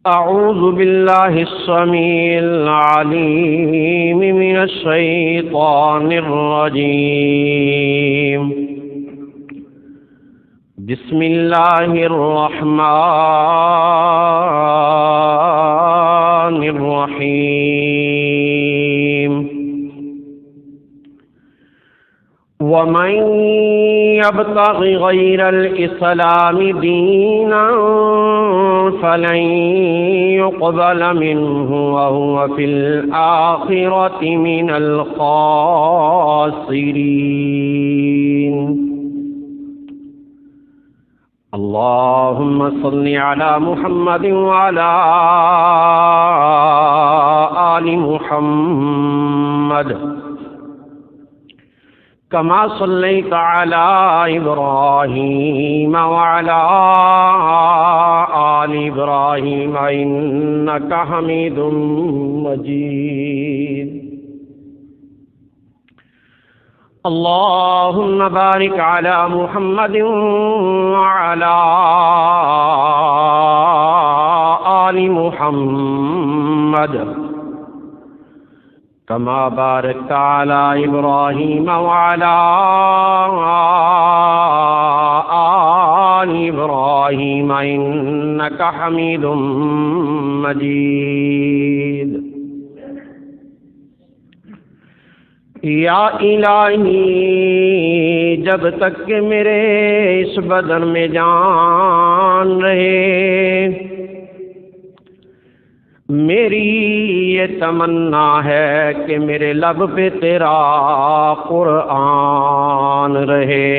أعوذ بالله السميع العليم من الشيطان الرجيم. بسم الله الرحمن الرحيم. ومن يبتغ غير الإسلام دينا فلن يقبل منه وهو في الآخرة من الخاسرين. اللهم صل على محمد وعلى آل محمد كما صليت على إبراهيم وعلى آل إبراهيم إنك حميد مجيد. اللهم بارك على محمد وعلى آل محمد كما باركت على إبراهيم وعلى آل إبراهيم إنك حميد مجيد. یا الہی جب تک کہ میرے اس بدن میں جان رہے میری یہ تمنا ہے کہ میرے لب پہ تیرا قرآن رہے.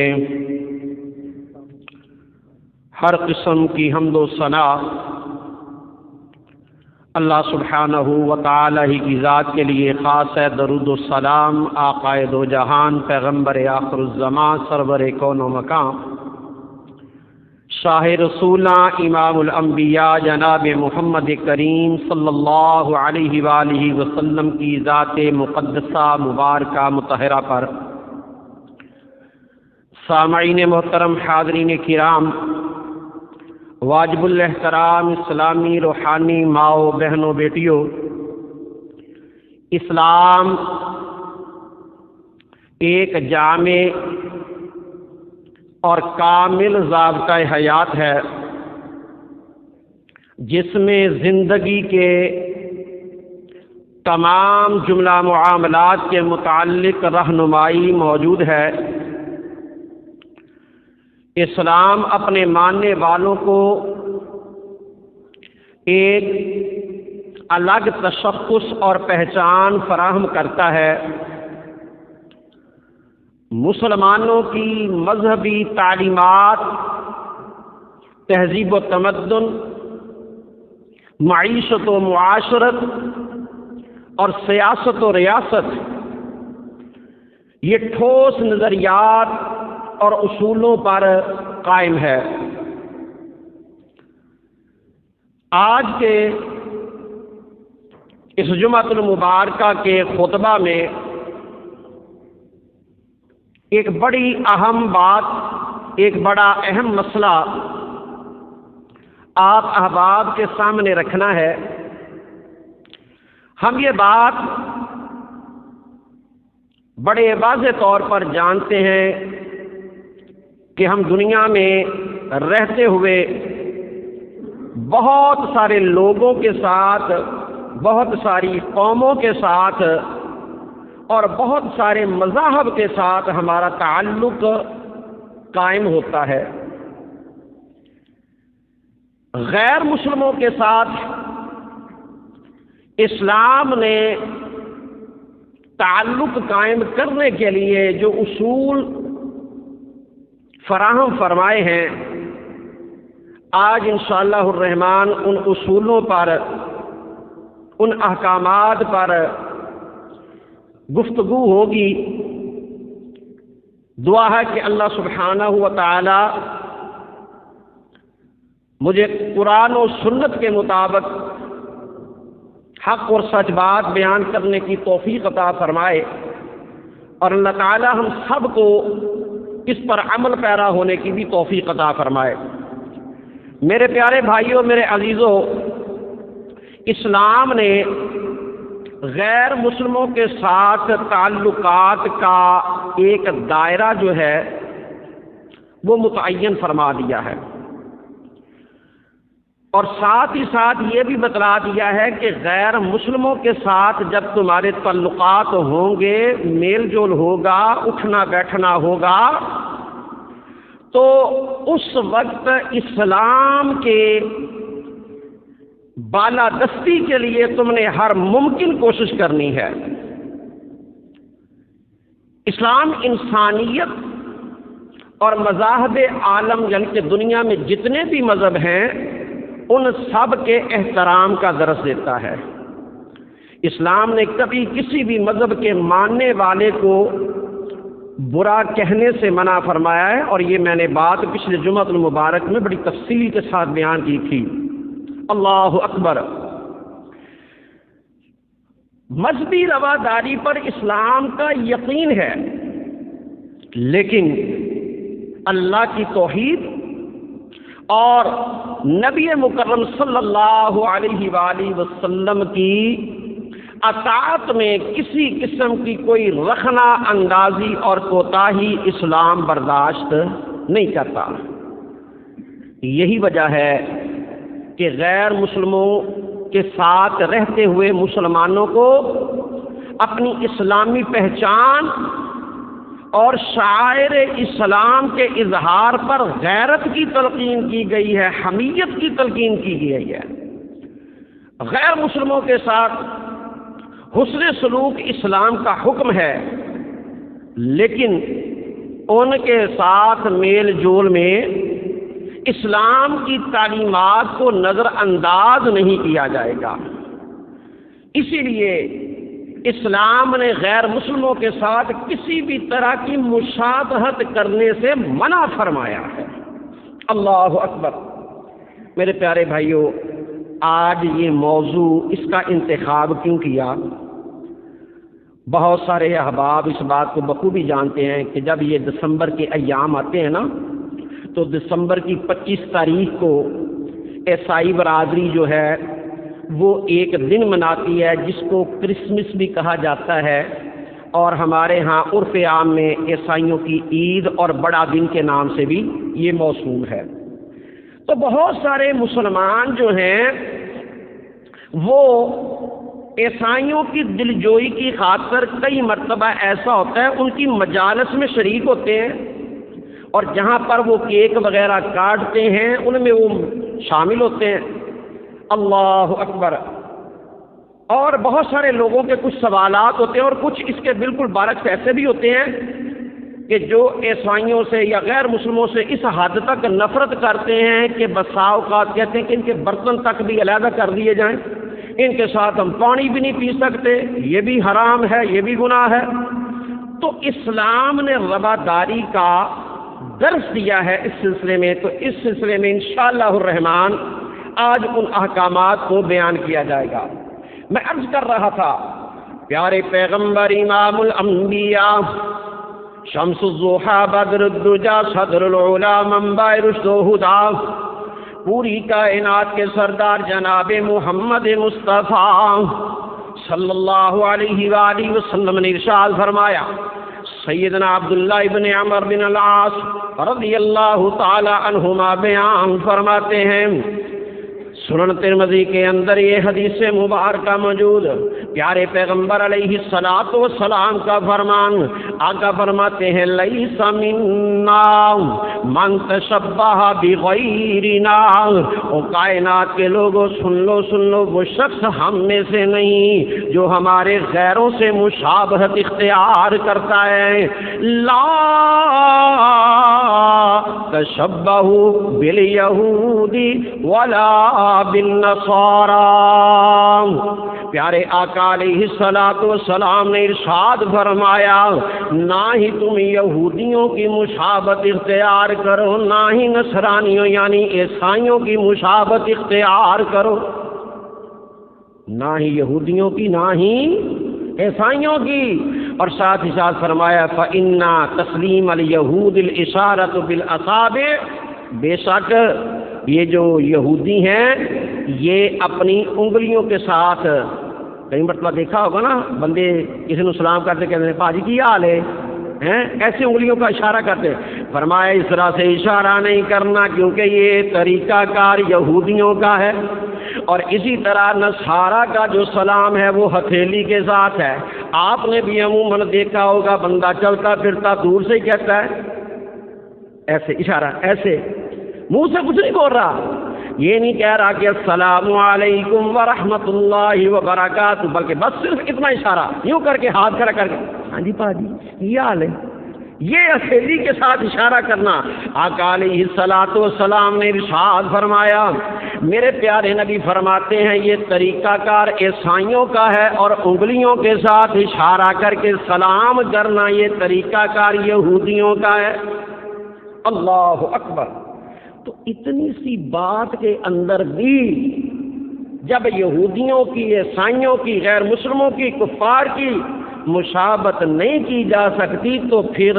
ہر قسم کی حمد و ثنا اللہ سبحانہ و تعالی ہی کی ذات کے لیے خاص ہے. درود و سلام آقا دو جہان پیغمبر آخر الزمان سرور کون و مقام شاہ رسولہ امام الانبیاء جناب محمد کریم صلی اللہ علیہ وآلہ وسلم کی ذات مقدسہ مبارکہ مطہرہ پر سامعین محترم حاضرین کرام واجب الاحترام اسلامی روحانی ماؤں بہنوں بیٹیوں، اسلام ایک جامع اور کامل ضابطہ حیات ہے جس میں زندگی کے تمام جملہ معاملات کے متعلق رہنمائی موجود ہے. اسلام اپنے ماننے والوں کو ایک الگ تشخص اور پہچان فراہم کرتا ہے. مسلمانوں کی مذہبی تعلیمات، تہذیب و تمدن، معیشت و معاشرت اور سیاست و ریاست، یہ ٹھوس نظریات اور اصولوں پر قائم ہے. آج کے اس جمعۃ المبارکہ کے خطبہ میں ایک بڑی اہم بات، ایک بڑا اہم مسئلہ آپ احباب کے سامنے رکھنا ہے. ہم یہ بات بڑے واضح طور پر جانتے ہیں کہ ہم دنیا میں رہتے ہوئے بہت سارے لوگوں کے ساتھ، بہت ساری قوموں کے ساتھ اور بہت سارے مذاہب کے ساتھ ہمارا تعلق قائم ہوتا ہے. غیر مسلموں کے ساتھ اسلام نے تعلق قائم کرنے کے لیے جو اصول فراہم فرمائے ہیں، آج انشاءاللہ الرحمن ان اصولوں پر، ان احکامات پر گفتگو ہوگی. دعا ہے کہ اللہ سبحانہ و تعالی مجھے قرآن و سنت کے مطابق حق اور سچ بات بیان کرنے کی توفیق عطا فرمائے، اور اللہ تعالی ہم سب کو اس پر عمل پیرا ہونے کی بھی توفیق عطا فرمائے۔ میرے پیارے بھائیوں، میرے عزیزوں، اسلام نے غیر مسلموں کے ساتھ تعلقات کا ایک دائرہ جو ہے وہ متعین فرما دیا ہے، اور ساتھ ہی ساتھ یہ بھی بتلا دیا ہے کہ غیر مسلموں کے ساتھ جب تمہارے تعلقات ہوں گے، میل جول ہوگا، اٹھنا بیٹھنا ہوگا، تو اس وقت اسلام کے بالادستی کے لیے تم نے ہر ممکن کوشش کرنی ہے۔ اسلام انسانیت اور مذاہب عالم یعنی کہ دنیا میں جتنے بھی مذہب ہیں ان سب کے احترام کا درس دیتا ہے۔ اسلام نے کبھی کسی بھی مذہب کے ماننے والے کو برا کہنے سے منع فرمایا ہے، اور یہ میں نے بات پچھلے جمعہ المبارک میں بڑی تفصیل کے ساتھ بیان کی تھی۔ اللہ اکبر۔ مذہبی رواداری پر اسلام کا یقین ہے، لیکن اللہ کی توحید اور نبی مکرم صلی اللہ علیہ وآلہ وسلم کی اطاعت میں کسی قسم کی کوئی رخنہ اندازی اور کوتاہی اسلام برداشت نہیں کرتا۔ یہی وجہ ہے کہ غیر مسلموں کے ساتھ رہتے ہوئے مسلمانوں کو اپنی اسلامی پہچان اور شعائر اسلام کے اظہار پر غیرت کی تلقین کی گئی ہے، حمیت کی تلقین کی گئی ہے۔ غیر مسلموں کے ساتھ حسن سلوک اسلام کا حکم ہے، لیکن ان کے ساتھ میل جول میں اسلام کی تعلیمات کو نظر انداز نہیں کیا جائے گا۔ اسی لیے اسلام نے غیر مسلموں کے ساتھ کسی بھی طرح کی مشابہت کرنے سے منع فرمایا ہے۔ اللہ اکبر۔ میرے پیارے بھائیوں، آج یہ موضوع اس کا انتخاب کیوں کیا؟ بہت سارے احباب اس بات کو بخوبی جانتے ہیں کہ جب یہ دسمبر کے ایام آتے ہیں نا، تو دسمبر کی 25 تاریخ کو عیسائی برادری جو ہے وہ ایک دن مناتی ہے جس کو کرسمس بھی کہا جاتا ہے، اور ہمارے ہاں عرف عام میں عیسائیوں کی عید اور بڑا دن کے نام سے بھی یہ موسوم ہے۔ تو بہت سارے مسلمان جو ہیں وہ عیسائیوں کی دلجوئی کی خاطر کئی مرتبہ ایسا ہوتا ہے ان کی مجالس میں شریک ہوتے ہیں، اور جہاں پر وہ کیک وغیرہ کاٹتے ہیں ان میں وہ شامل ہوتے ہیں۔ اللہ اکبر۔ اور بہت سارے لوگوں کے کچھ سوالات ہوتے ہیں، اور کچھ اس کے بالکل برعکس ایسے بھی ہوتے ہیں کہ جو عیسائیوں سے یا غیر مسلموں سے اس حد تک نفرت کرتے ہیں کہ بسا اوقات کہتے ہیں کہ ان کے برتن تک بھی علیحدہ کر دیے جائیں، ان کے ساتھ ہم پانی بھی نہیں پی سکتے، یہ بھی حرام ہے، یہ بھی گناہ ہے۔ تو اسلام نے رواداری کا درس دیا ہے اس سلسلے میں، تو اس سلسلے میں انشاءاللہ الرحمن آج ان احکامات کو بیان کیا جائے گا۔ میں عرض کر رہا تھا، پیارے پیغمبر امام الانبیاء شمس الضحیٰ بدر الدجا صدر العلا منبع رشد و ہدی، پوری کائنات کے سردار جناب محمد مصطفیٰ صلی اللہ علیہ وآلہ وسلم نے ارشاد فرمایا، سیدنا عبداللہ ابن عمر بن العاص رضی اللہ تعالی عنہما بیان فرماتے ہیں، سنن ترمذی کے اندر یہ حدیث مبارکہ موجود، پیارے پیغمبر علیہ الصلوۃ والسلام کا فرمان، آقا فرماتے ہیں، لیس منا من تشبہ بغیرنا، او کائنات کے لوگوں سن لو، وہ شخص ہم میں سے نہیں جو ہمارے غیروں سے مشابہت اختیار کرتا ہے۔ لا تشبہوا بالیہود ولا بالنصارى، پیارے آقا علیہ الصلوۃ والسلام نے ارشاد فرمایا، نہ ہی تم یہودیوں کی مشابہت اختیار کرو، نہ ہی نصرانیوں یعنی عیسائیوں کی مشابہت اختیار کرو، نہ ہی یہودیوں کی نہ ہی عیسائیوں کی۔ اور ساتھ ہی ساتھ فرمایا، فإن تسلیم اليہود الاشارۃ بالاصابع، بے شک یہ جو یہودی ہیں یہ اپنی انگلیوں کے ساتھ، کئی مرتبہ دیکھا ہوگا نا بندے کسی نے سلام کرتے کہتے ہیں پاجی کی حال ہے، ایسے انگلیوں کا اشارہ کرتے. فرمایا اس طرح سے اشارہ نہیں کرنا کیونکہ یہ طریقہ کار یہودیوں کا ہے. اور اسی طرح نصارہ کا جو سلام ہے وہ ہتھیلی کے ساتھ ہے. آپ نے بھی عموماً دیکھا ہوگا بندہ چلتا پھرتا دور سے ہی کہتا ہے ایسے اشارہ، ایسے منہ سے کچھ نہیں بول رہا، یہ نہیں کہہ رہا کہ السلام علیکم ورحمۃ اللہ وبرکاتہ، بلکہ بس صرف اتنا اشارہ یوں کر کے ہاتھ کھڑا کر کے ہاں جی پاجی یہ حال ہے، یہ ہتھیلی کے ساتھ اشارہ کرنا. آقا علیہ الصلوۃ والسلام نے ارشاد فرمایا، میرے پیارے نبی فرماتے ہیں یہ طریقہ کار عیسائیوں کا ہے اور انگلیوں کے ساتھ اشارہ کر کے سلام کرنا یہ طریقہ کار یہودیوں کا ہے. اللہ اکبر. تو اتنی سی بات کے اندر بھی جب یہودیوں کی، عیسائیوں کی، غیر مسلموں کی، کفار کی مشابہت نہیں کی جا سکتی تو پھر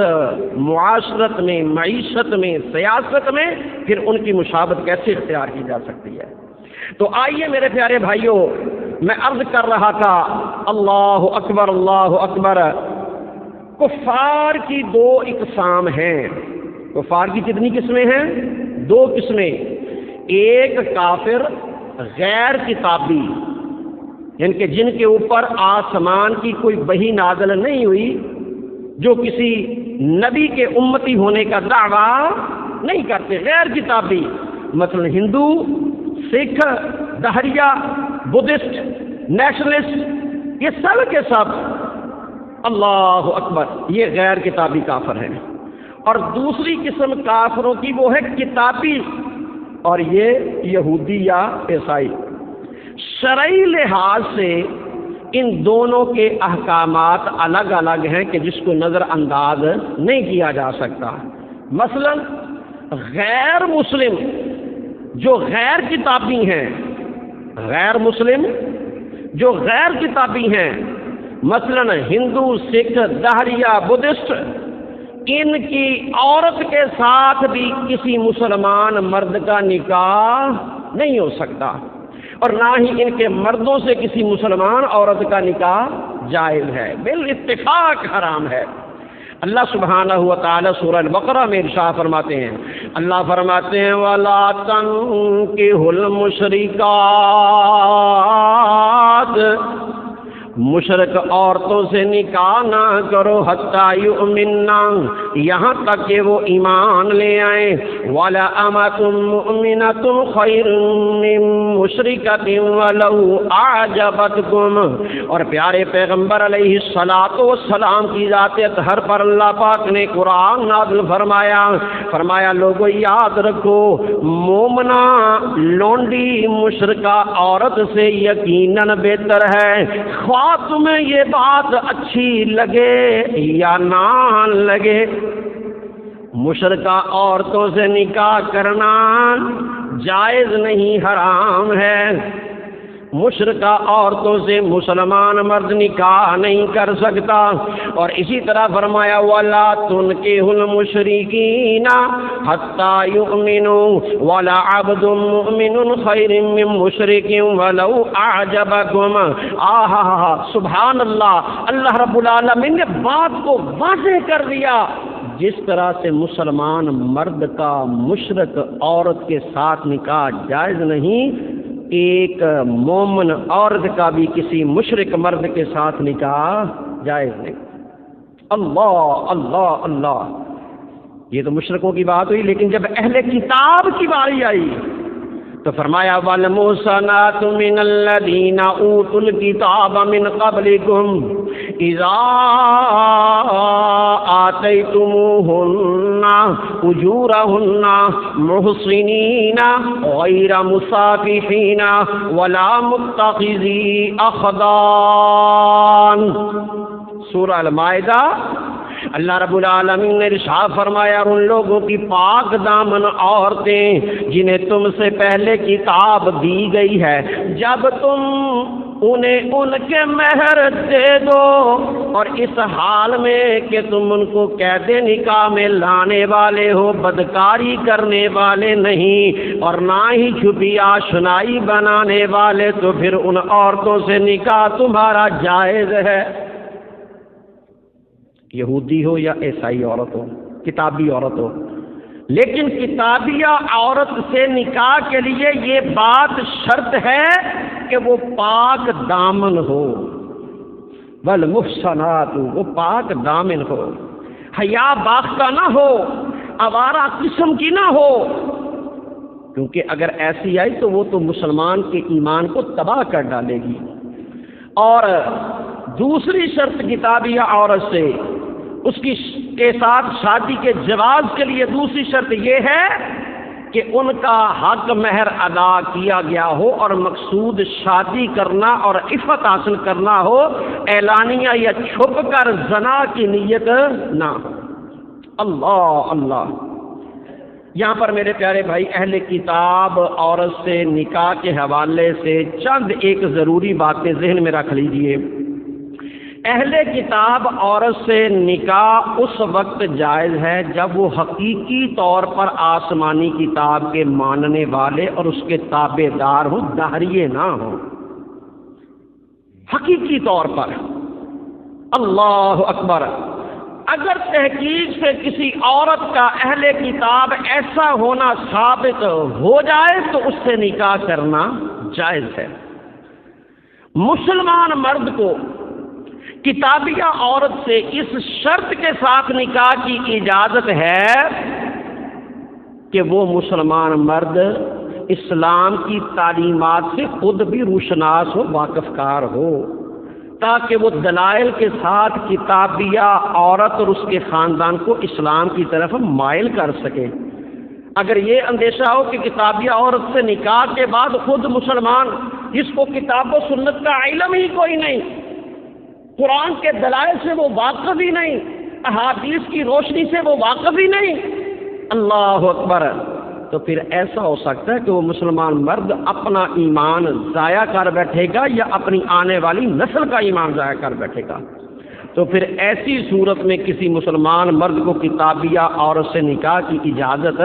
معاشرت میں، معیشت میں، سیاست میں پھر ان کی مشابہت کیسے اختیار کی جا سکتی ہے؟ تو آئیے میرے پیارے بھائیوں، میں عرض کر رہا تھا اللہ اکبر اللہ اکبر. کفار کی دو اقسام ہیں. کفار کی کتنی قسمیں ہیں؟ دو قسمیں. ایک کافر غیر کتابی، یعنی کہ جن کے اوپر آسمان کی کوئی وحی نازل نہیں ہوئی، جو کسی نبی کے امتی ہونے کا دعویٰ نہیں کرتے، غیر کتابی، مثلا ہندو، سکھ، دہریہ، بدھسٹ، نیشنلسٹ، یہ سب کے سب اللہ اکبر یہ غیر کتابی کافر ہیں. اور دوسری قسم کافروں کی وہ ہے کتابی، اور یہ یہودی یا عیسائی. شرعی لحاظ سے ان دونوں کے احکامات الگ الگ ہیں کہ جس کو نظر انداز نہیں کیا جا سکتا. مثلا غیر مسلم جو غیر کتابی ہیں، غیر مسلم جو غیر کتابی ہیں، مثلا ہندو، سکھ، دہریہ، بدھسٹ، ان کی عورت کے ساتھ بھی کسی مسلمان مرد کا نکاح نہیں ہو سکتا، اور نہ ہی ان کے مردوں سے کسی مسلمان عورت کا نکاح جائز ہے، بالاتفاق حرام ہے. اللہ سبحانہ و تعالی سورہ البقرہ میں ارشاد فرماتے ہیں، اللہ فرماتے ہیں وَلَا تَنكِحُوا الْمُشْرِكَاتِ، مشرک عورتوں سے نکاح نہ کرو، حتیٰ یؤمننا، یہاں تک کہ وہ ایمان لے آئیں. وَلَأَمَةٌ مُؤْمِنَةٌ خَيْرٌ مِّن مُشْرِكَةٍ وَلَوْ أَعْجَبَتْكُمْ. اور پیارے پیغمبر علیہ الصلوۃ والسلام کی ذات اطہر پر اللہ پاک نے قرآن نازل فرمایا لوگوں یاد رکھو، مومنہ لونڈی مشرکہ عورت سے یقیناً بہتر ہے، خواہ تمہیں یہ بات اچھی لگے یا نہ لگے. مشرکہ عورتوں سے نکاح کرنا جائز نہیں، حرام ہے. مشرکہ عورتوں سے مسلمان مرد نکاح نہیں کر سکتا. اور اسی طرح فرمایا وَلَا تُنكِحُوا الْمُشْرِكِينَ حَتَّى يُؤْمِنُوا وَلَعَبْدٌ مُؤْمِنٌ خَيْرٌ مِّن مُشْرِكٍ وَلَوْ أَعْجَبَكُمْ. سبحان اللہ، اللہ رب العالمین نے بات کو واضح کر دیا. جس طرح سے مسلمان مرد کا مشرک عورت کے ساتھ نکاح جائز نہیں، ایک مومن عورت کا بھی کسی مشرک مرد کے ساتھ نکاح جائز نہیں. اللہ اللہ اللہ. یہ تو مشرکوں کی بات ہوئی، لیکن جب اہل کتاب کی باری آئی تو فرمایا وَالْمُحْصَنَاتُ مِنَ الَّذِينَ أُوتُوا الْكِتَابَ مِنْ قَبْلِكُمْ إِذَا آتَيْتُمُوهُنَّ أُجُورَهُنَّ مُحْصِنِينَ غَيْرَ مُسَافِحِينَ وَلَا مُتَّخِذِي أَخْدَانٍ. سورہ المائدہ اللہ رب العالمین نے ارشاد فرمایا اور ان لوگوں کی پاک دامن عورتیں جنہیں تم سے پہلے کتاب دی گئی ہے، جب تم انہیں ان کے مہر دے دو اور اس حال میں کہ تم ان کو قید نکاح میں لانے والے ہو، بدکاری کرنے والے نہیں اور نہ ہی چھپی آشنائی بنانے والے، تو پھر ان عورتوں سے نکاح تمہارا جائز ہے، یہودی ہو یا عیسائی عورت ہو، کتابی عورت ہو۔ لیکن کتابیہ عورت سے نکاح کے لیے یہ بات شرط ہے کہ وہ پاک دامن ہو، والمحصنات، وہ پاک دامن ہو، حیا باختہ نہ ہو، آوارہ قسم کی نہ ہو، کیونکہ اگر ایسی آئی تو وہ تو مسلمان کے ایمان کو تباہ کر ڈالے گی۔ اور دوسری شرط کتابیہ عورت سے اس کے ساتھ شادی کے جواز کے لیے دوسری شرط یہ ہے کہ ان کا حق مہر ادا کیا گیا ہو اور مقصود شادی کرنا اور عفت حاصل کرنا ہو، اعلانیہ یا چھپ کر زنا کی نیت نہ ہو۔ اللہ اللہ، یہاں پر میرے پیارے بھائی اہل کتاب عورت سے نکاح کے حوالے سے چند ایک ضروری باتیں ذہن میں رکھ لیجئے۔ اہل کتاب عورت سے نکاح اس وقت جائز ہے جب وہ حقیقی طور پر آسمانی کتاب کے ماننے والے اور اس کے تابع دار ہوں، دہریے نہ ہوں، حقیقی طور پر۔ اللہ اکبر، اگر تحقیق سے کسی عورت کا اہل کتاب ایسا ہونا ثابت ہو جائے تو اس سے نکاح کرنا جائز ہے۔ مسلمان مرد کو کتابیہ عورت سے اس شرط کے ساتھ نکاح کی اجازت ہے کہ وہ مسلمان مرد اسلام کی تعلیمات سے خود بھی روشناس ہو، واقف کار ہو، تاکہ وہ دلائل کے ساتھ کتابیہ عورت اور اس کے خاندان کو اسلام کی طرف مائل کر سکے۔ اگر یہ اندیشہ ہو کہ کتابیہ عورت سے نکاح کے بعد خود مسلمان جس کو کتاب و سنت کا علم ہی کوئی نہیں، قرآن کے دلائل سے وہ واقف ہی نہیں، احادیث کی روشنی سے وہ واقف ہی نہیں، اللہ اکبر، تو پھر ایسا ہو سکتا ہے کہ وہ مسلمان مرد اپنا ایمان ضائع کر بیٹھے گا یا اپنی آنے والی نسل کا ایمان ضائع کر بیٹھے گا۔ تو پھر ایسی صورت میں کسی مسلمان مرد کو کتابیہ عورت سے نکاح کی اجازت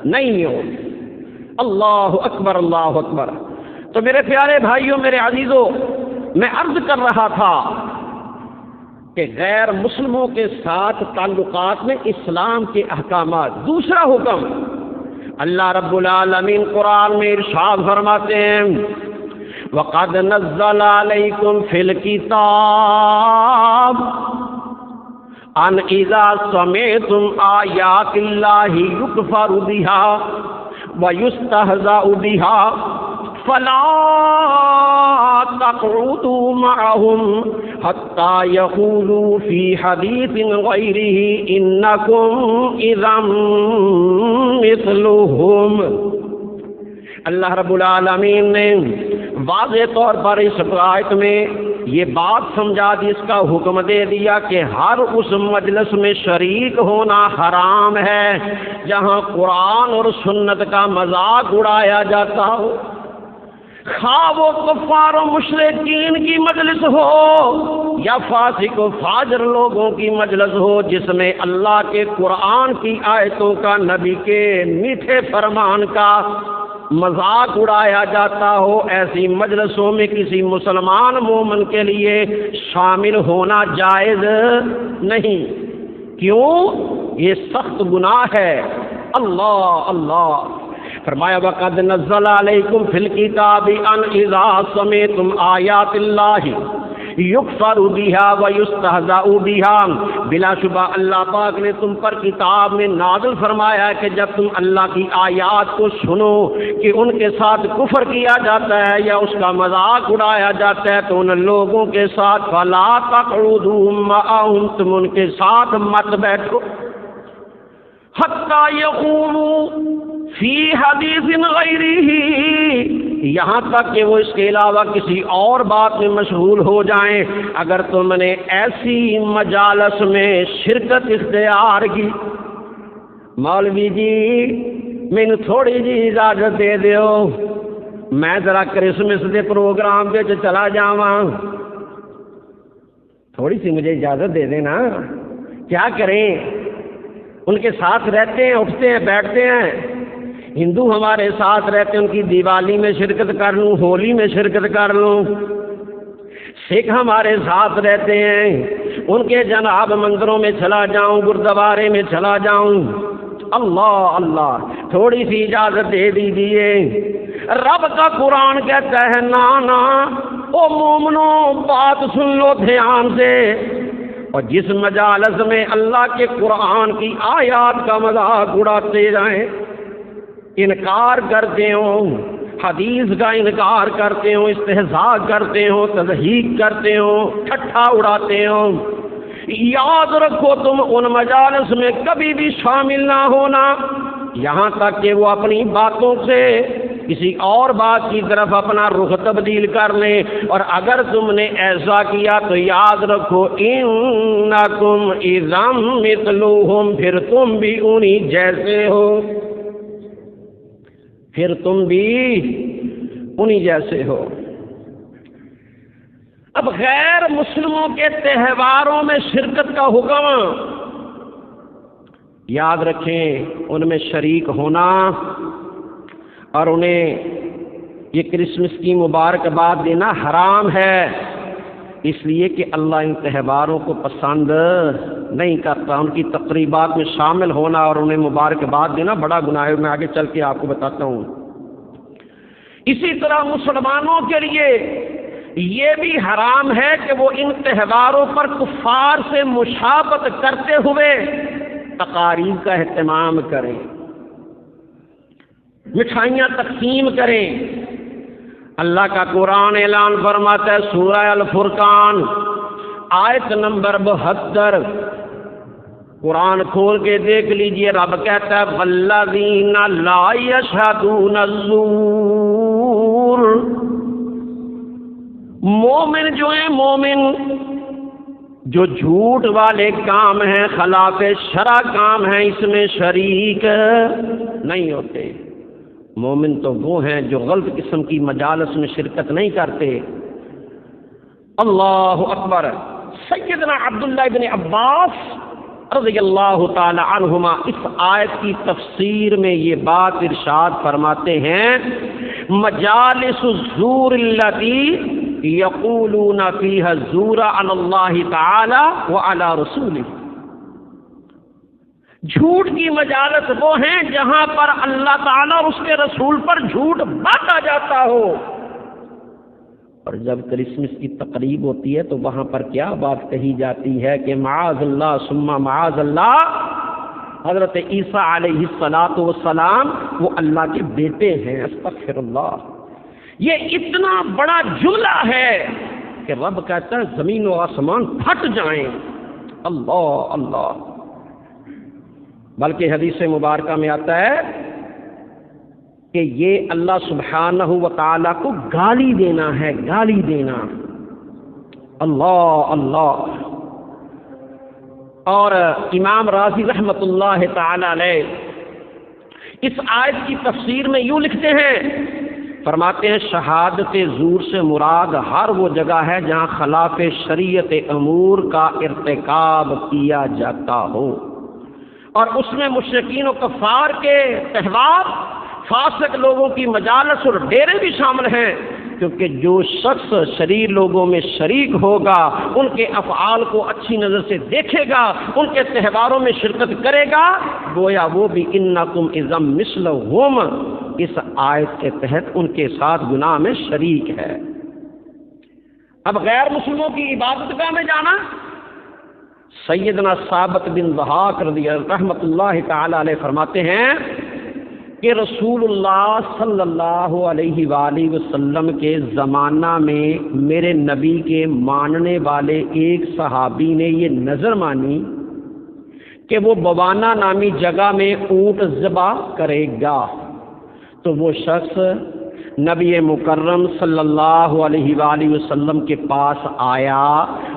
نہیں ہوگی۔ اللہ اکبر، اللہ اکبر۔ تو میرے پیارے بھائیوں، میرے عزیزوں، میں عرض کر رہا تھا کہ غیر مسلموں کے ساتھ تعلقات میں اسلام کے احکامات۔ دوسرا حکم، اللہ رب العالمین قرآن میں ارشاد فرماتے ہیں وَقَدْ نَزَّلَ عَلَيْكُمْ فِي الْكِتَابِ أَنْ إِذَا سَمِعْتُمْ آيَاتِ اللَّهِ يُكْفَرُ بِهَا وَيُسْتَهْزَأُ بِهَا فَلَا تَقْعُدُوا مَعَهُمْ حَتَّى يَخُوضُوا فِي حَدِيثٍ غَيْرِهِ إِنَّكُمْ إِذًا مِثْلُهُمْ۔ اللہ رب العالمین نے واضح طور پر اس آیت میں یہ بات سمجھا دی، اس کا حکم دے دیا کہ ہر اس مجلس میں شریک ہونا حرام ہے جہاں قرآن اور سنت کا مذاق اڑایا جاتا ہو، خواہ وہ کفار و مشرکین کی مجلس ہو یا فاسق و فاجر لوگوں کی مجلس ہو جس میں اللہ کے قرآن کی آیتوں کا، نبی کے میٹھے فرمان کا مذاق اڑایا جاتا ہو۔ ایسی مجلسوں میں کسی مسلمان مومن کے لیے شامل ہونا جائز نہیں۔ کیوں؟ یہ سخت گناہ ہے۔ اللہ اللہ، فرمایا وَقَدْ نَزَّلَ عَلَيْكُمْ فِي الْكِتَابِ أَنْ إِذَا سَمِعْتُمْ آيَاتِ اللَّهِ يُكْفَرُ بِهَا وَيُسْتَهْزَأُ بِهَا، بلا شبہ اللہ پاک نے تم پر کتاب میں نازل فرمایا کہ جب تم اللہ کی آیات کو سنو کہ ان کے ساتھ کفر کیا جاتا ہے یا اس کا مذاق اڑایا جاتا ہے تو ان لوگوں کے ساتھ فَلَا تَقْعُدُوا مَعَهُمْ، تم ان کے ساتھ مت بیٹھو، حَتَّى يَخُوضُوا، فی حدیث غیرہ، یہاں تک کہ وہ اس کے علاوہ کسی اور بات میں مشغول ہو جائیں۔ اگر تم نے ایسی مجالس میں شرکت اختیار کی، مولوی جی مینو تھوڑی جی اجازت دے دیو، میں ذرا کرسمس کے پروگرام پہ چلا جاواں، تھوڑی سی مجھے اجازت دے دینا۔ کیا کریں، ان کے ساتھ رہتے ہیں، اٹھتے ہیں، بیٹھتے ہیں۔ ہندو ہمارے ساتھ رہتے ہیں، ان کی دیوالی میں شرکت کر لوں، ہولی میں شرکت کر لوں۔ سکھ ہمارے ساتھ رہتے ہیں، ان کے جناب مندروں میں چلا جاؤں، گردوارے میں چلا جاؤں۔ اللہ اللہ، تھوڑی سی اجازت دے دیجیے۔ رب کا قرآن کہتا ہے نا نا، او مومنو بات سن لو دھیان سے، اور جس مجالس میں اللہ کے قرآن کی آیات کا مذاق اڑاتے جائیں، انکار کرتے ہوں، حدیث کا انکار کرتے ہوں، استہزاء کرتے ہوں، تضحیک کرتے ہوں، ٹھٹھا اڑاتے ہوں، یاد رکھو تم ان مجالس میں کبھی بھی شامل نہ ہونا، یہاں تک کہ وہ اپنی باتوں سے کسی اور بات کی طرف اپنا رخ تبدیل کر لیں۔ اور اگر تم نے ایسا کیا تو یاد رکھو انکم اذا مثلہم، پھر تم بھی انہی جیسے ہو، پھر تم بھی انہی جیسے ہو۔ اب غیر مسلموں کے تہواروں میں شرکت کا حکم، یاد رکھیں ان میں شریک ہونا اور انہیں یہ کرسمس کی مبارکباد دینا حرام ہے، اس لیے کہ اللہ ان تہواروں کو پسند نہیں کرتا۔ ان کی تقریبات میں شامل ہونا اور انہیں مبارکباد دینا بڑا گناہ ہے، میں آگے چل کے آپ کو بتاتا ہوں۔ اسی طرح مسلمانوں کے لیے یہ بھی حرام ہے کہ وہ ان تہواروں پر کفار سے مشابہت کرتے ہوئے تقاریب کا اہتمام کریں، مٹھائیاں تقسیم کریں۔ اللہ کا قرآن اعلان فرماتا ہے سورہ الفرقان آیت نمبر 72، قرآن کھول کے دیکھ لیجئے، رب کہتا ہے والذین لا یشہدون الزور، مومن جو ہیں، مومن جو جھوٹ والے کام ہیں، خلاف شرع کام ہیں، اس میں شریک نہیں ہوتے۔ مومن تو وہ ہیں جو غلط قسم کی مجالس میں شرکت نہیں کرتے۔ اللہ اکبر۔ سیدنا عبداللہ بن عباس رضی اللہ تعالی عنہما اس آیت کی تفسیر میں یہ بات ارشاد فرماتے ہیں مجالس الزور التی یقولون فیہا الزور علی اللہ تعالی وعلی رسولہ، جھوٹ کی مجالس وہ ہیں جہاں پر اللہ تعالیٰ اور اس کے رسول پر جھوٹ باندھا جاتا ہو۔ اور جب کرسمس کی تقریب ہوتی ہے تو وہاں پر کیا بات کہی جاتی ہے کہ معاذ اللہ ثم معاذ اللہ، حضرت عیسیٰ علیہ الصلاۃ والسلام وہ اللہ کے بیٹے ہیں، استغفر اللہ۔ یہ اتنا بڑا جملہ ہے کہ رب کہتا ہے زمین و آسمان پھٹ جائیں۔ اللہ اللہ۔ بلکہ حدیث مبارکہ میں آتا ہے کہ یہ اللہ سبحانہ و تعالیٰ کو گالی دینا ہے، گالی دینا۔ اللہ اللہ۔ اور امام راضی رحمۃ اللہ تعالی علیہ اس آیت کی تفسیر میں یوں لکھتے ہیں، فرماتے ہیں شہادت زور سے مراد ہر وہ جگہ ہے جہاں خلاف شریعت امور کا ارتکاب کیا جاتا ہو، اور اس میں مشرکین و کفار کے تہوار، فاسق لوگوں کی مجالس اور ڈیرے بھی شامل ہیں، کیونکہ جو شخص شریر لوگوں میں شریک ہوگا، ان کے افعال کو اچھی نظر سے دیکھے گا، ان کے تہواروں میں شرکت کرے گا، گویا وہ بھی انکم اذا مثلہم اس آیت کے تحت ان کے ساتھ گناہ میں شریک ہے۔ اب غیر مسلموں کی عبادت گاہ میں جانا، سیدنا ثابت بن ضحاک رضی رحمۃ اللہ تعالی علیہ فرماتے ہیں کہ رسول اللہ صلی اللہ علیہ وآلہ وسلم کے زمانہ میں میرے نبی کے ماننے والے ایک صحابی نے یہ نظر مانی کہ وہ بوانا نامی جگہ میں اونٹ ذبح کرے گا، تو وہ شخص نبی مکرم صلی اللہ علیہ وآلہ وسلم کے پاس آیا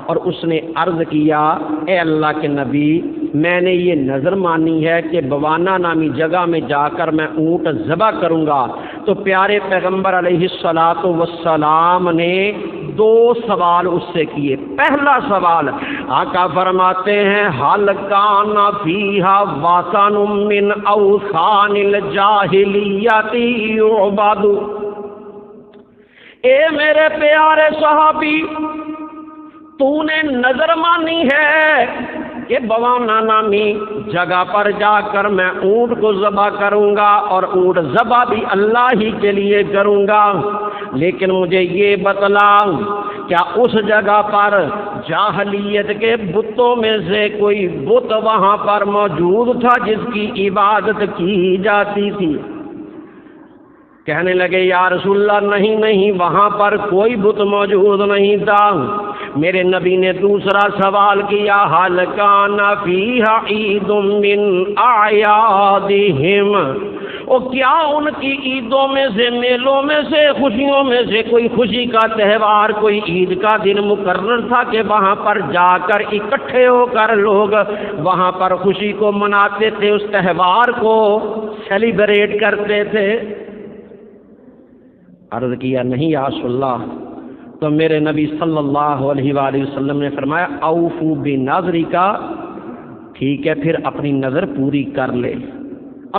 اور اس نے عرض کیا، اے اللہ کے نبی، میں نے یہ نظر مانی ہے کہ بوانا نامی جگہ میں جا کر میں اونٹ ذبح کروں گا۔ تو پیارے پیغمبر علیہ الصلاۃ والسلام نے دو سوال اس سے کیے۔ پہلا سوال، آقا فرماتے ہیں، حل کان فیہا وثن من اوثان الجاہلیت یعبد۔ اے میرے پیارے صحابی، تو نے نظر مانی ہے کہ بوانا نامی جگہ پر جا کر میں اونٹ کو ذبح کروں گا، اور اونٹ ذبح بھی اللہ ہی کے لیے کروں گا، لیکن مجھے یہ بتلا، کیا اس جگہ پر جاہلیت کے بتوں میں سے کوئی بت وہاں پر موجود تھا جس کی عبادت کی جاتی تھی؟ کہنے لگے، یا رسول اللہ، نہیں، وہاں پر کوئی بت موجود نہیں تھا۔ میرے نبی نے دوسرا سوال کیا، حل کان فیہا عید من اعیادہم، اور کیا ان کی عیدوں میں سے، میلوں میں سے، خوشیوں میں سے کوئی خوشی کا تہوار، کوئی عید کا دن مقرر تھا کہ وہاں پر جا کر اکٹھے ہو کر لوگ وہاں پر خوشی کو مناتے تھے، اس تہوار کو سیلیبریٹ کرتے تھے؟ عرض کیا، نہیں یا رسول اللہ۔ تو میرے نبی صلی اللہ علیہ وآلہ وسلم نے فرمایا، اوفو بنظرک، ٹھیک ہے پھر اپنی نظر پوری کر لے۔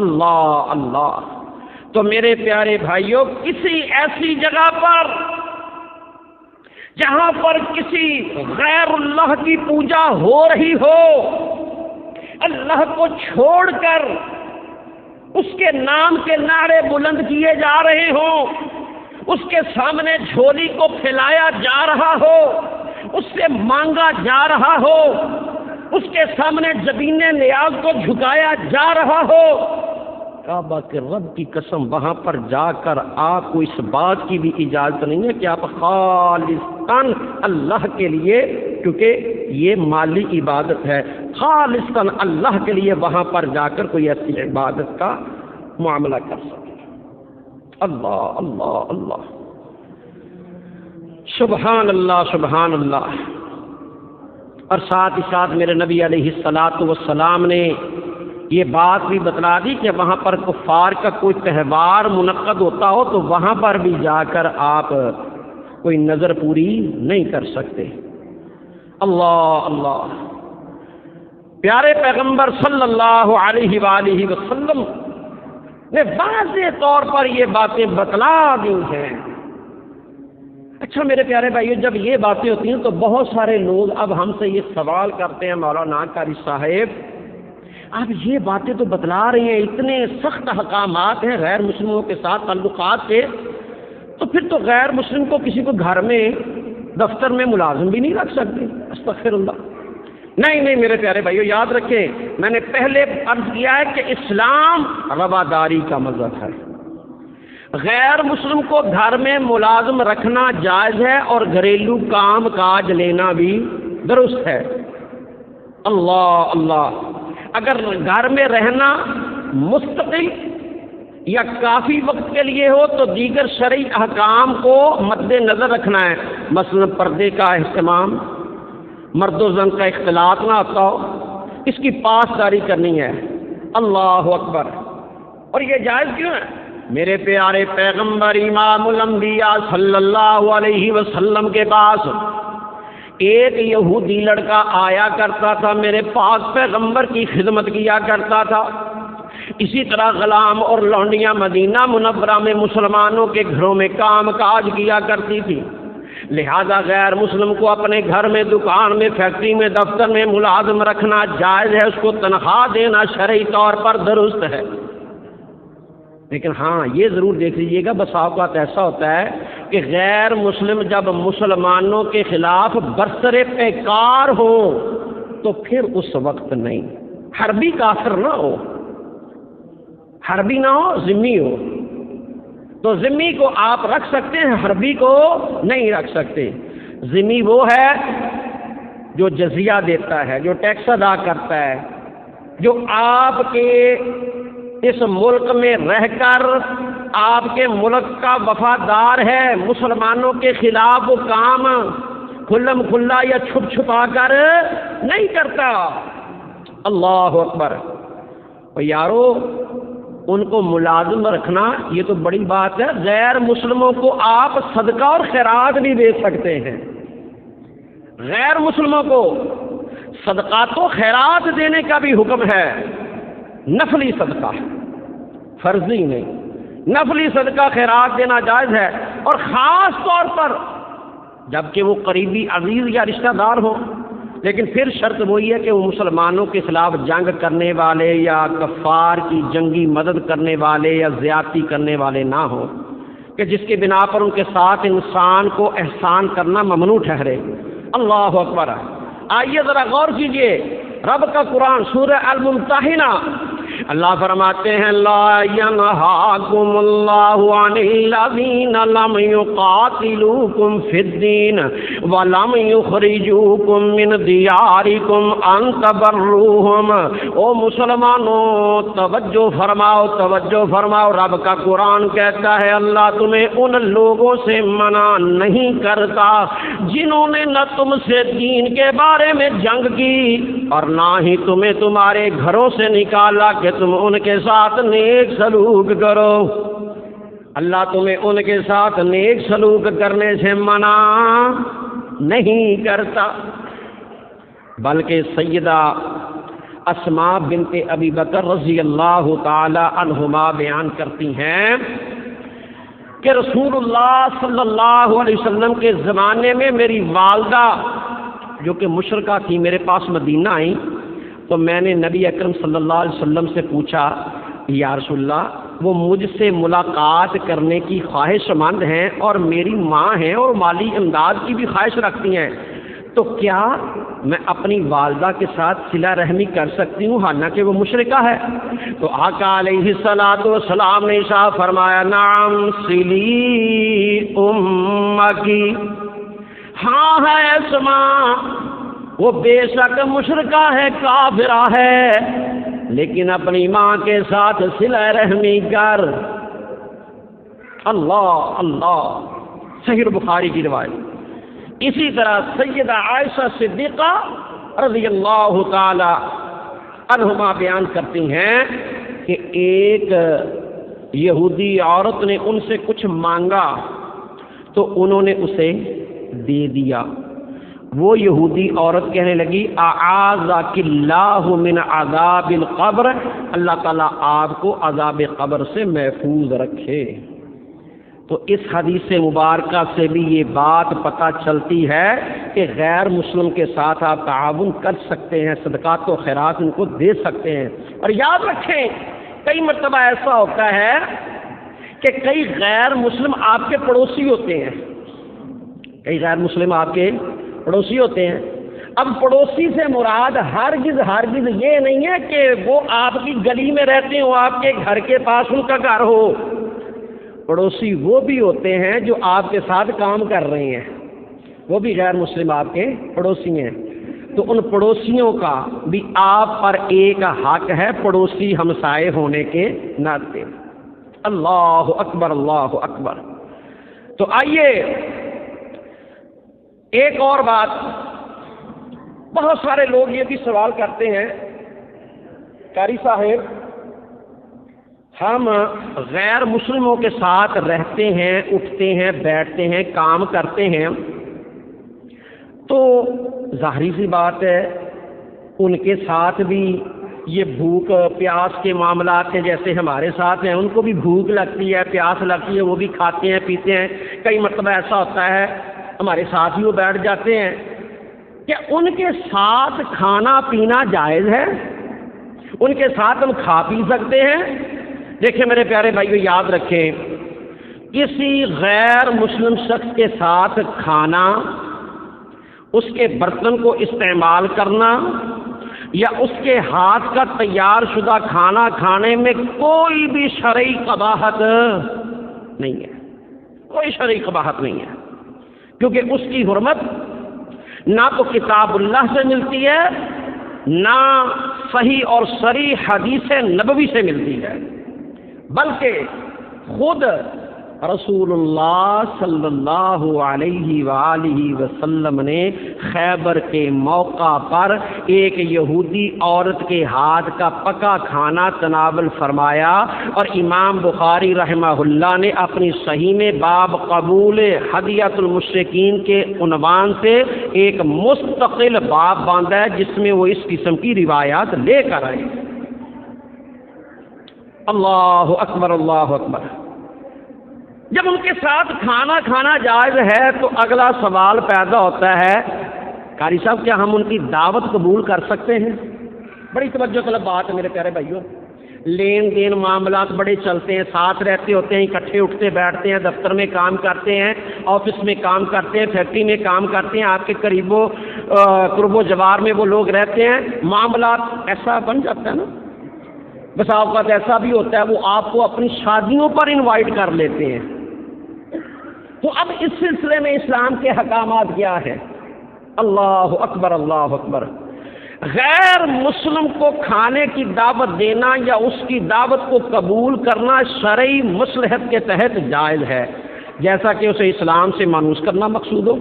اللہ اللہ۔ تو میرے پیارے بھائیوں، کسی ایسی جگہ پر جہاں پر کسی غیر اللہ کی پوجا ہو رہی ہو، اللہ کو چھوڑ کر اس کے نام کے نعرے بلند کیے جا رہے ہوں، اس کے سامنے جھولی کو پھیلایا جا رہا ہو، اس سے مانگا جا رہا ہو، اس کے سامنے زبین نیاز کو جھکایا جا رہا ہو، کعبہ کے رب کی قسم وہاں پر جا کر آپ کو اس بات کی بھی اجازت نہیں ہے کہ آپ خالصاً اللہ کے لیے، کیونکہ یہ مالی عبادت ہے، خالصاً اللہ کے لیے وہاں پر جا کر کوئی ایسی عبادت کا معاملہ کر سکے۔ اللہ اللہ اللہ، سبحان اللہ سبحان اللہ۔ اور ساتھ ہی ساتھ میرے نبی علیہ الصلاۃ والسلام نے یہ بات بھی بتلا دی کہ وہاں پر کفار کا کوئی تہوار منعقد ہوتا ہو تو وہاں پر بھی جا کر آپ کوئی نظر پوری نہیں کر سکتے۔ اللہ اللہ۔ پیارے پیغمبر صلی اللہ علیہ وآلہ وسلم نے واضح طور پر یہ باتیں بتلا دی ہیں۔ اچھا میرے پیارے بھائیو، جب یہ باتیں ہوتی ہیں تو بہت سارے لوگ اب ہم سے یہ سوال کرتے ہیں، مولانا قاری صاحب آپ یہ باتیں تو بتلا رہی ہیں، اتنے سخت احکامات ہیں غیر مسلموں کے ساتھ تعلقات کے، تو پھر تو غیر مسلم کو کسی کو گھر میں دفتر میں ملازم بھی نہیں رکھ سکتے؟ استغفر اللہ۔ نہیں میرے پیارے بھائیو، یاد رکھیں، میں نے پہلے عرض کیا ہے کہ اسلام رواداری کا مذہب ہے۔ غیر مسلم کو گھر میں ملازم رکھنا جائز ہے اور گھریلو کام کاج لینا بھی درست ہے۔ اللہ اللہ۔ اگر گھر میں رہنا مستقل یا کافی وقت کے لیے ہو تو دیگر شرعی احکام کو مد نظر رکھنا ہے، مثلا پردے کا اہتمام، مرد و زن کا اختلاط نہ ہوتا ہو، اس کی پاسداری کرنی ہے۔ اللہ اکبر۔ اور یہ جائز کیوں ہے؟ میرے پیارے پیغمبر امام الانبیاء صلی اللہ علیہ وسلم کے پاس ایک یہودی لڑکا آیا کرتا تھا، میرے پاک پیغمبر کی خدمت کیا کرتا تھا۔ اسی طرح غلام اور لونڈیاں مدینہ منورہ میں مسلمانوں کے گھروں میں کام کاج کیا کرتی تھی، لہذا غیر مسلم کو اپنے گھر میں، دکان میں، فیکٹری میں، دفتر میں ملازم رکھنا جائز ہے، اس کو تنخواہ دینا شرعی طور پر درست ہے۔ لیکن ہاں یہ ضرور دیکھ لیجیے گا، بس اوقات ایسا ہوتا ہے کہ غیر مسلم جب مسلمانوں کے خلاف برسر پیکار ہو تو پھر اس وقت نہیں، حربی کافر نہ ہو، حربی نہ ہو، ذمی ہو، تو ذمی کو آپ رکھ سکتے ہیں، حربی کو نہیں رکھ سکتے۔ ذمی وہ ہے جو جزیہ دیتا ہے، جو ٹیکس ادا کرتا ہے، جو آپ کے اس ملک میں رہ کر آپ کے ملک کا وفادار ہے، مسلمانوں کے خلاف وہ کام کھلم کھلا یا چھپ چھپا کر نہیں کرتا۔ اللہ اکبر۔ اور یارو ان کو ملازم رکھنا یہ تو بڑی بات ہے، غیر مسلموں کو آپ صدقہ اور خیرات بھی دے سکتے ہیں۔ غیر مسلموں کو صدقات و خیرات دینے کا بھی حکم ہے، نفلی صدقہ، فرضی نہیں، نفلی صدقہ خیرات دینا جائز ہے، اور خاص طور پر جبکہ وہ قریبی عزیز یا رشتہ دار ہو، لیکن پھر شرط وہی ہے کہ وہ مسلمانوں کے خلاف جنگ کرنے والے یا کفار کی جنگی مدد کرنے والے یا زیادتی کرنے والے نہ ہوں، کہ جس کے بنا پر ان کے ساتھ انسان کو احسان کرنا ممنوع ٹھہرے۔ اللہ اکبر۔ آئیے ذرا غور کیجئے، رب کا قرآن سورہ الممتحنہ، اللہ فرماتے ہیں لا ینہاکم اللہ عن الذین لم یقاتلوکم فی الدین ولم یخرجوکم من دیارکم ان تبروہم۔ او مسلمانوں توجہ فرماؤ، توجہ فرماؤ، رب کا قرآن کہتا ہے اللہ تمہیں ان لوگوں سے منع نہیں کرتا جنہوں نے نہ تم سے دین کے بارے میں جنگ کی اور نہ ہی تمہیں تمہارے گھروں سے نکالا کہ تم ان کے ساتھ نیک سلوک کرو۔ اللہ تمہیں ان کے ساتھ نیک سلوک کرنے سے منع نہیں کرتا، بلکہ سیدہ اسماء بنت ابی بکر رضی اللہ تعالی عنہما بیان کرتی ہیں کہ رسول اللہ صلی اللہ علیہ وسلم کے زمانے میں میری والدہ جو کہ مشرکہ تھی میرے پاس مدینہ آئیں، تو میں نے نبی اکرم صلی اللہ علیہ وسلم سے پوچھا یا رسول اللہ وہ مجھ سے ملاقات کرنے کی خواہش مند ہیں اور میری ماں ہیں اور مالی امداد کی بھی خواہش رکھتی ہیں، تو کیا میں اپنی والدہ کے ساتھ صلہ رحمی کر سکتی ہوں حالانکہ وہ مشرکہ ہے؟ تو آقا علیہ الصلوۃ والسلام نے ارشاد فرمایا نعم صلی امکی، ہاں ہے اسماء، وہ بے شک مشرکہ ہے، کافرہ ہے، لیکن اپنی ماں کے ساتھ صلہ رحمی کر۔ اللہ اللہ، صحیح بخاری کی روایت۔ اسی طرح سیدہ عائشہ صدیقہ رضی اللہ تعالی عنہما بیان کرتی ہیں کہ ایک یہودی عورت نے ان سے کچھ مانگا تو انہوں نے اسے دے دیا۔ وہ یہودی عورت کہنے لگی اعاذک اللہ من عذاب القبر، اللہ تعالیٰ آپ کو عذاب قبر سے محفوظ رکھے۔ تو اس حدیث مبارکہ سے بھی یہ بات پتہ چلتی ہے کہ غیر مسلم کے ساتھ آپ تعاون کر سکتے ہیں، صدقات و خیرات ان کو دے سکتے ہیں۔ اور یاد رکھیں کئی مرتبہ ایسا ہوتا ہے کہ کئی غیر مسلم آپ کے پڑوسی ہوتے ہیں، کئی غیر مسلم آپ کے پڑوسی ہوتے ہیں۔ اب پڑوسی سے مراد ہرگز یہ نہیں ہے کہ وہ آپ کی گلی میں رہتے ہو، آپ کے گھر کے پاس ان کا گھر ہو۔ پڑوسی وہ بھی ہوتے ہیں جو آپ کے ساتھ کام کر رہے ہیں، وہ بھی غیر مسلم آپ کے پڑوسی ہیں۔ تو ان پڑوسیوں کا بھی آپ پر ایک حق ہے پڑوسی ہمسائے ہونے کے ناطے۔ اللہ اکبر، اللہ اکبر۔ تو آئیے ایک اور بات، بہت سارے لوگ یہ بھی سوال کرتے ہیں قاری صاحب ہم غیر مسلموں کے ساتھ رہتے ہیں، اٹھتے ہیں، بیٹھتے ہیں، کام کرتے ہیں، تو ظاہری سی بات ہے ان کے ساتھ بھی یہ بھوک پیاس کے معاملات ہیں جیسے ہمارے ساتھ ہیں، ان کو بھی بھوک لگتی ہے، پیاس لگتی ہے، وہ بھی کھاتے ہیں پیتے ہیں۔ کئی مرتبہ ایسا ہوتا ہے ہمارے ساتھ ہی وہ بیٹھ جاتے ہیں، کہ ان کے ساتھ کھانا پینا جائز ہے؟ ان کے ساتھ ہم کھا پی سکتے ہیں؟ دیکھیں میرے پیارے بھائیو، یاد رکھیں کسی غیر مسلم شخص کے ساتھ کھانا، اس کے برتن کو استعمال کرنا یا اس کے ہاتھ کا تیار شدہ کھانا کھانے میں کوئی بھی شرعی قباحت نہیں ہے، کوئی شرعی قباحت نہیں ہے، کیونکہ اس کی حرمت نہ تو کتاب اللہ سے ملتی ہے، نہ صحیح اور صریح حدیث نبوی سے ملتی ہے، بلکہ خود رسول اللہ صلی اللہ علیہ وآلہ وسلم نے خیبر کے موقع پر ایک یہودی عورت کے ہاتھ کا پکا کھانا تناول فرمایا، اور امام بخاری رحمہ اللہ نے اپنی صحیح میں باب قبول ہدیۃ المشرکین کے عنوان سے ایک مستقل باب باندھا ہے جس میں وہ اس قسم کی روایات لے کر آئے۔ اللہ اکبر، اللہ اکبر۔ جب ان کے ساتھ کھانا کھانا جائز ہے تو اگلا سوال پیدا ہوتا ہے، قاری صاحب کیا ہم ان کی دعوت قبول کر سکتے ہیں؟ بڑی توجہ طلب بات ہے میرے پیارے بھائیوں۔ لین دین معاملات بڑے چلتے ہیں، ساتھ رہتے ہوتے ہیں، اکٹھے اٹھتے بیٹھتے ہیں، دفتر میں کام کرتے ہیں، آفس میں کام کرتے ہیں، فیکٹری میں کام کرتے ہیں، آپ کے قرب و جوار میں وہ لوگ رہتے ہیں، معاملات ایسا بن جاتا ہے نا۔ بس اوقات ایسا بھی ہوتا ہے وہ آپ کو اپنی شادیوں پر انوائٹ کر لیتے ہیں۔ تو اب اس سلسلے میں اسلام کے احکامات کیا ہے؟ اللہ اکبر، اللہ اکبر۔ غیر مسلم کو کھانے کی دعوت دینا یا اس کی دعوت کو قبول کرنا شرعی مصلحت کے تحت جائز ہے، جیسا کہ اسے اسلام سے مانوس کرنا مقصود ہو،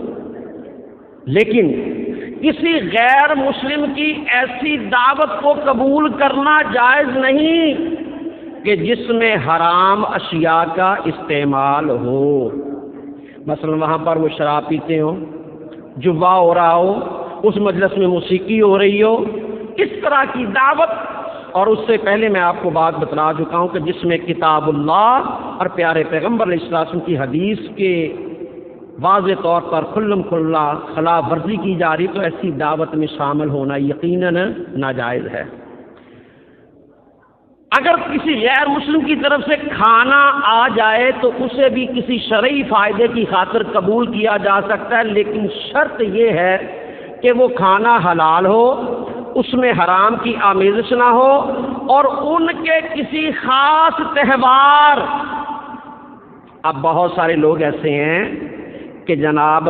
لیکن کسی غیر مسلم کی ایسی دعوت کو قبول کرنا جائز نہیں کہ جس میں حرام اشیاء کا استعمال ہو۔ مثلا وہاں پر وہ شراب پیتے ہوں، جوا ہو رہا ہو، اس مجلس میں موسیقی ہو رہی ہو، اس طرح کی دعوت۔ اور اس سے پہلے میں آپ کو بات بتلا چکا ہوں کہ جس میں کتاب اللہ اور پیارے پیغمبر علیہ السلام کی حدیث کے واضح طور پر کھلم کھلا خلاف ورزی کی جا رہی، تو ایسی دعوت میں شامل ہونا یقیناً ناجائز ہے۔ اگر کسی غیر مسلم کی طرف سے کھانا آ جائے تو اسے بھی کسی شرعی فائدے کی خاطر قبول کیا جا سکتا ہے، لیکن شرط یہ ہے کہ وہ کھانا حلال ہو، اس میں حرام کی آمیزش نہ ہو، اور ان کے کسی خاص تہوار۔ اب بہت سارے لوگ ایسے ہیں کہ جناب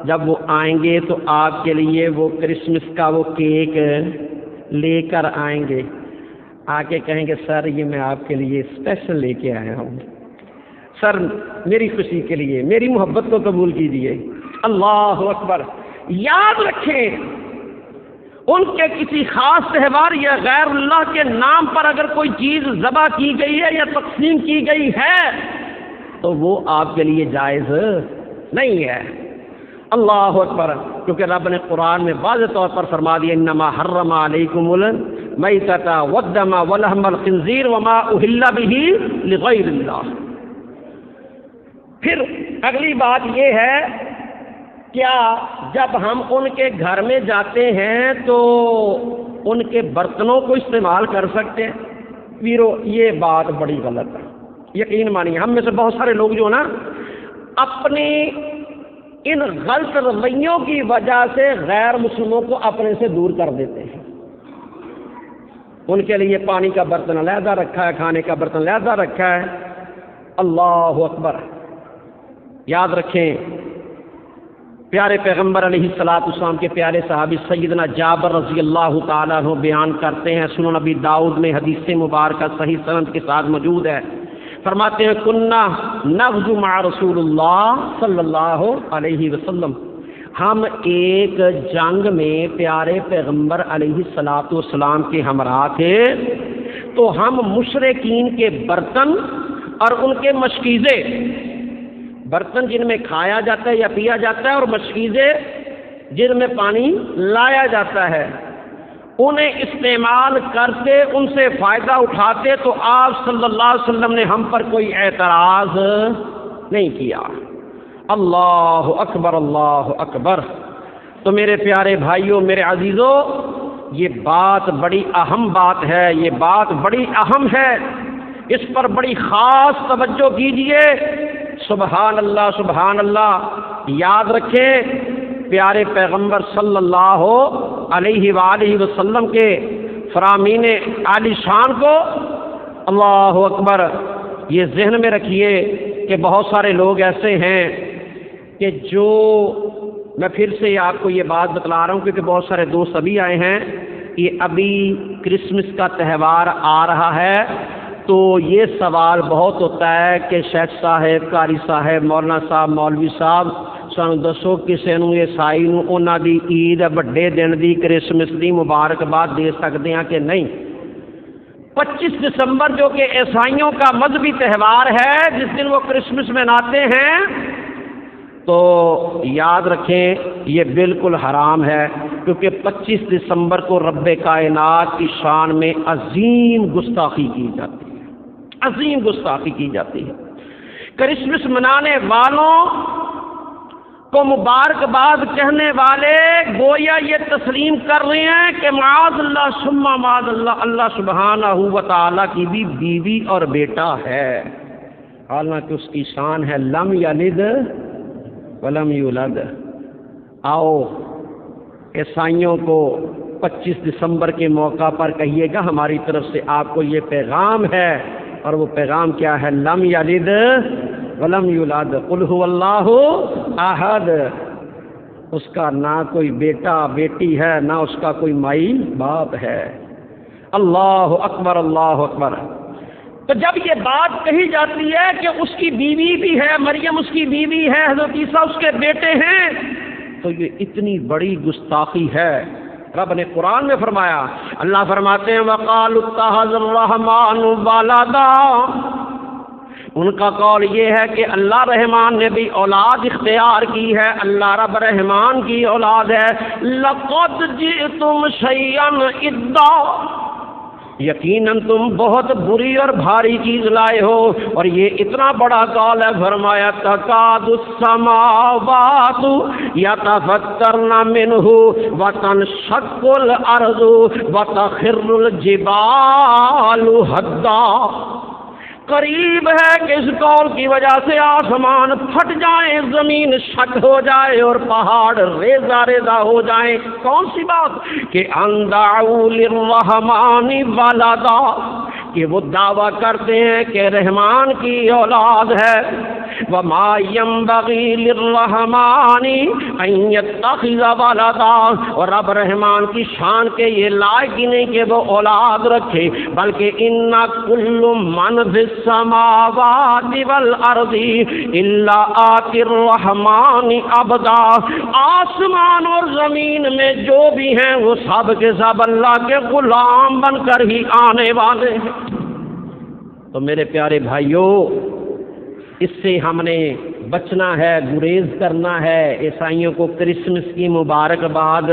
جب وہ آئیں گے تو آپ کے لیے وہ کرسمس کا وہ کیک لے کر آئیں گے، آ کے کہیں گے سر یہ میں آپ کے لیے اسپیشل لے کے آیا ہوں، سر میری خوشی کے لیے میری محبت کو قبول کیجیے۔ اللہ اکبر۔ یاد رکھیں ان کے کسی خاص تہوار یا غیر اللہ کے نام پر اگر کوئی چیز ذبح کی گئی ہے یا تقسیم کی گئی ہے تو وہ آپ کے لیے جائز نہیں ہے۔ اللہ اکبر۔ کیونکہ رب نے قرآن میں واضح طور پر فرما دیا انما حرم علیکم المیتۃ والدم ولحم الخنزیر وما اہل بہ لغیر اللہ۔ پھر اگلی بات یہ ہے، کیا جب ہم ان کے گھر میں جاتے ہیں تو ان کے برتنوں کو استعمال کر سکتے ہیں؟ ویرو یہ بات بڑی غلط ہے، یقین مانیے ہم میں سے بہت سارے لوگ جو نا اپنی ان غلط رویوں کی وجہ سے غیر مسلموں کو اپنے سے دور کر دیتے ہیں۔ ان کے لیے پانی کا برتن علیحدہ رکھا ہے، کھانے کا برتن علیحدہ رکھا ہے۔ اللہ اکبر۔ یاد رکھیں پیارے پیغمبر علیہ الصلوۃ والسلام کے پیارے صحابی سیدنا جابر رضی اللہ تعالیٰ عنہ بیان کرتے ہیں، سنن نبی داؤد میں حدیث مبارکہ صحیح سند کے ساتھ موجود ہے، فرماتے ہیں کنا نغزو مع رسول اللہ صلی اللہ علیہ وسلم، ہم ایک جنگ میں پیارے پیغمبر علیہ الصلوۃ والسلام کے ہمراہ تھے، تو ہم مشرکین کے برتن اور ان کے مشکیزے، برتن جن میں کھایا جاتا ہے یا پیا جاتا ہے اور مشکیزے جن میں پانی لایا جاتا ہے، انہیں استعمال کرتے، ان سے فائدہ اٹھاتے، تو آپ صلی اللہ علیہ وسلم نے ہم پر کوئی اعتراض نہیں کیا۔ اللہ اکبر، اللہ اکبر۔ تو میرے پیارے بھائیوں، میرے عزیزوں، یہ بات بڑی اہم بات ہے، یہ بات بڑی اہم ہے، اس پر بڑی خاص توجہ کیجیے۔ سبحان اللہ، سبحان اللہ۔ یاد رکھیں پیارے پیغمبر صلی اللہ علیہ وآلہ وسلم کے فرامین عالی شان کو، اللہ اکبر، یہ ذہن میں رکھیے کہ بہت سارے لوگ ایسے ہیں کہ جو، میں پھر سے آپ کو یہ بات بتلا رہا ہوں کیونکہ بہت سارے دوست ابھی آئے ہیں، یہ ابھی کرسمس کا تہوار آ رہا ہے تو یہ سوال بہت ہوتا ہے کہ شیخ صاحب، قاری صاحب، مولانا صاحب، مولوی صاحب سانو دسو کسے نو عیسائی نو انہاں دی عید بڑے دن دی کرسمس دی مبارکباد دے سکتے ہیں کہ نہیں؟ 25 دسمبر جو کہ عیسائیوں کا مذہبی تہوار ہے، جس دن وہ کرسمس مناتے ہیں، تو یاد رکھیں یہ بالکل حرام ہے، کیونکہ 25 دسمبر کو رب کائنات کی شان میں عظیم گستاخی کی جاتی ہے، عظیم گستاخی کی جاتی ہے۔ کرسمس منانے والوں کو مبارکباد کہنے والے گویا یہ تسلیم کر رہے ہیں کہ معاذ اللہ ثم معاذ اللہ، اللہ سبحانہ و تعالیٰ کی بھی بیوی اور بیٹا ہے، حالانکہ اس کی شان ہے لم یلد ولم یولد۔ آؤ عیسائیوں کو 25 دسمبر کے موقع پر کہیے گا ہماری طرف سے آپ کو یہ پیغام ہے، اور وہ پیغام کیا ہے؟ لم یلد ولم یولد قل هو اللہ احد۔ اس کا نہ کوئی بیٹا بیٹی ہے، نہ اس کا کوئی مائی باپ ہے۔ اللہ اکبر، اللہ اکبر۔ تو جب یہ بات کہی جاتی ہے کہ اس کی بیوی بھی ہے، مریم اس کی بیوی ہے، حضرت عیسیٰ اس کے بیٹے ہیں، تو یہ اتنی بڑی گستاخی ہے۔ رب نے قرآن میں فرمایا، اللہ فرماتے ہیں وَقَالُوا اتَّخَذَ الرَّحْمَٰنُ وَلَدًا، ان کا قول یہ ہے کہ اللہ رحمان نے بھی اولاد اختیار کی ہے، اللہ رب رحمان کی اولاد ہے۔ لَقَدْ جِئْتُمْ شَيْئًا إِدًّا، یقیناً تم بہت بری اور بھاری چیز لائے ہو، اور یہ اتنا بڑا قول ہے۔ فرمایا تکاد السماوات یتفطرن منہ وتنشق الارض وتخر الجبال ہدا، قریب ہے کہ اس قول کی وجہ سے آسمان پھٹ جائیں، زمین شک ہو جائے اور پہاڑ ریزہ ریزہ ہو جائیں۔ کون سی بات؟ کہ ان دعوا للرحمن ولدا، کہ وہ دعویٰ کرتے ہیں کہ رحمان کی اولاد ہے۔ وما ينبغي للرحمن ان يتخذ ولدا، اور رب رحمان کی شان کے یہ لائق ہی نہیں کہ وہ اولاد رکھے، بلکہ ان کل من فی السماوات والارض الا آتی الرحمن عبدا، آسمان اور زمین میں جو بھی ہیں وہ سب کے سب اللہ کے غلام بن کر ہی آنے والے ہیں۔ تو میرے پیارے بھائیوں، اس سے ہم نے بچنا ہے، گریز کرنا ہے، عیسائیوں کو کرسمس کی مبارکباد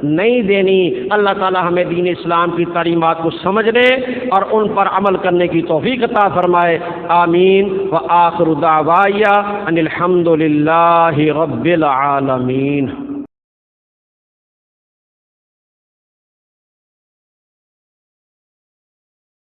نہیں دینی۔ اللہ تعالی ہمیں دین اسلام کی تعلیمات کو سمجھنے اور ان پر عمل کرنے کی توفیق عطا فرمائے، آمین۔ وآخر دعوایا ان الحمد للہ رب العالمین۔